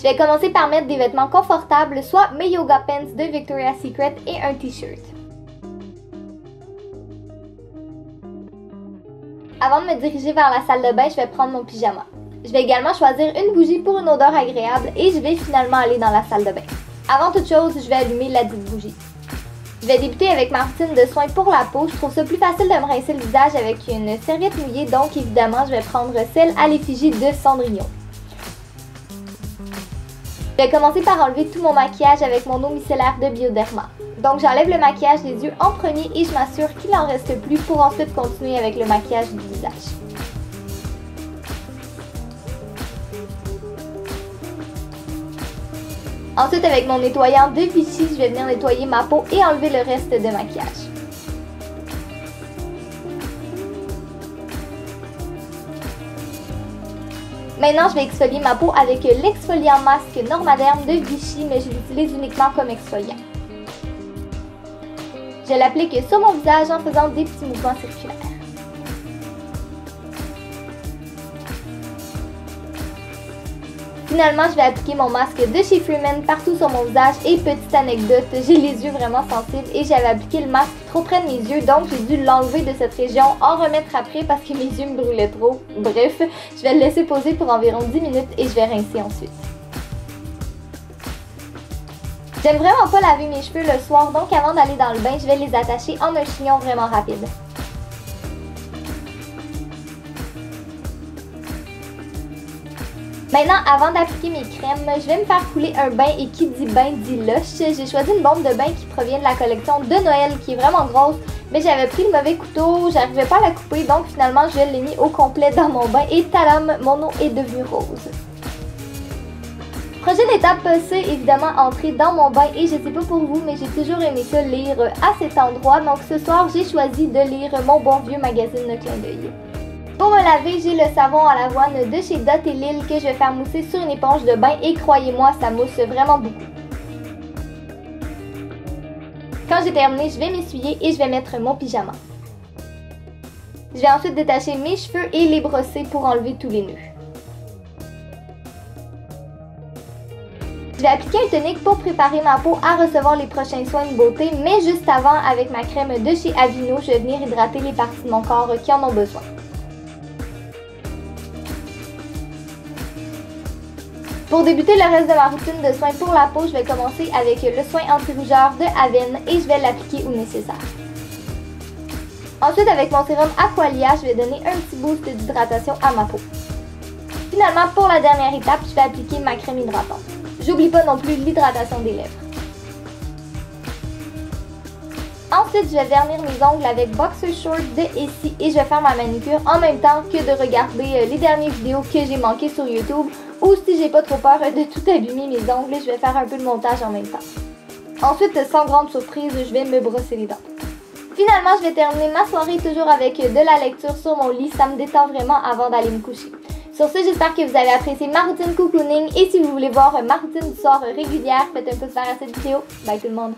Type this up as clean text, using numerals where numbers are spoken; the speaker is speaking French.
Je vais commencer par mettre des vêtements confortables, soit mes yoga pants de Victoria's Secret et un t-shirt. Avant de me diriger vers la salle de bain, je vais prendre mon pyjama. Je vais également choisir une bougie pour une odeur agréable et je vais finalement aller dans la salle de bain. Avant toute chose, je vais allumer la dite bougie. Je vais débuter avec ma routine de soins pour la peau. Je trouve ça plus facile de me rincer le visage avec une serviette mouillée, donc évidemment, je vais prendre celle à l'effigie de Cendrillon. Je vais commencer par enlever tout mon maquillage avec mon eau micellaire de Bioderma. Donc j'enlève le maquillage des yeux en premier et je m'assure qu'il n'en reste plus pour ensuite continuer avec le maquillage du visage. Ensuite, avec mon nettoyant de Vichy, je vais venir nettoyer ma peau et enlever le reste de maquillage. Maintenant, je vais exfolier ma peau avec l'exfoliant masque Normaderm de Vichy, mais je l'utilise uniquement comme exfoliant. Je l'applique sur mon visage en faisant des petits mouvements circulaires. Finalement, je vais appliquer mon masque de chez Freeman partout sur mon visage et petite anecdote, j'ai les yeux vraiment sensibles et j'avais appliqué le masque trop près de mes yeux, donc j'ai dû l'enlever de cette région, en remettre après parce que mes yeux me brûlaient trop. Bref, je vais le laisser poser pour environ 10 minutes et je vais rincer ensuite. J'aime vraiment pas laver mes cheveux le soir, donc avant d'aller dans le bain, je vais les attacher en un chignon vraiment rapide. Maintenant, avant d'appliquer mes crèmes, je vais me faire couler un bain et qui dit bain dit lush. J'ai choisi une bombe de bain qui provient de la collection de Noël qui est vraiment grosse, mais j'avais pris le mauvais couteau, j'arrivais pas à la couper, donc finalement je l'ai mis au complet dans mon bain et tadam, mon eau est devenue rose. Prochaine étape, c'est évidemment entrer dans mon bain et je sais pas pour vous, mais j'ai toujours aimé ça lire à cet endroit, donc ce soir j'ai choisi de lire mon bon vieux magazine de Clin d'œil. Pour me laver, j'ai le savon à l'avoine de chez Dot & Lil que je vais faire mousser sur une éponge de bain et croyez-moi, ça mousse vraiment beaucoup. Quand j'ai terminé, je vais m'essuyer et je vais mettre mon pyjama. Je vais ensuite détacher mes cheveux et les brosser pour enlever tous les nœuds. Je vais appliquer un tonique pour préparer ma peau à recevoir les prochains soins de beauté, mais juste avant, avec ma crème de chez Aveeno, je vais venir hydrater les parties de mon corps qui en ont besoin. Pour débuter le reste de ma routine de soins pour la peau, je vais commencer avec le soin anti-rougeur de Avène et je vais l'appliquer où nécessaire. Ensuite, avec mon sérum Aqualia, je vais donner un petit boost d'hydratation à ma peau. Finalement, pour la dernière étape, je vais appliquer ma crème hydratante. J'oublie pas non plus l'hydratation des lèvres. Ensuite, je vais vernir mes ongles avec Boxer Short de Essie et je vais faire ma manicure en même temps que de regarder les dernières vidéos que j'ai manquées sur YouTube ou si j'ai pas trop peur de tout abîmer mes ongles, je vais faire un peu de montage en même temps. Ensuite, sans grande surprise, je vais me brosser les dents. Finalement, je vais terminer ma soirée toujours avec de la lecture sur mon lit, ça me détend vraiment avant d'aller me coucher. Sur ce, j'espère que vous avez apprécié ma routine cocooning et si vous voulez voir ma routine du soir régulière, faites un pouce vers à cette vidéo. Bye tout le monde!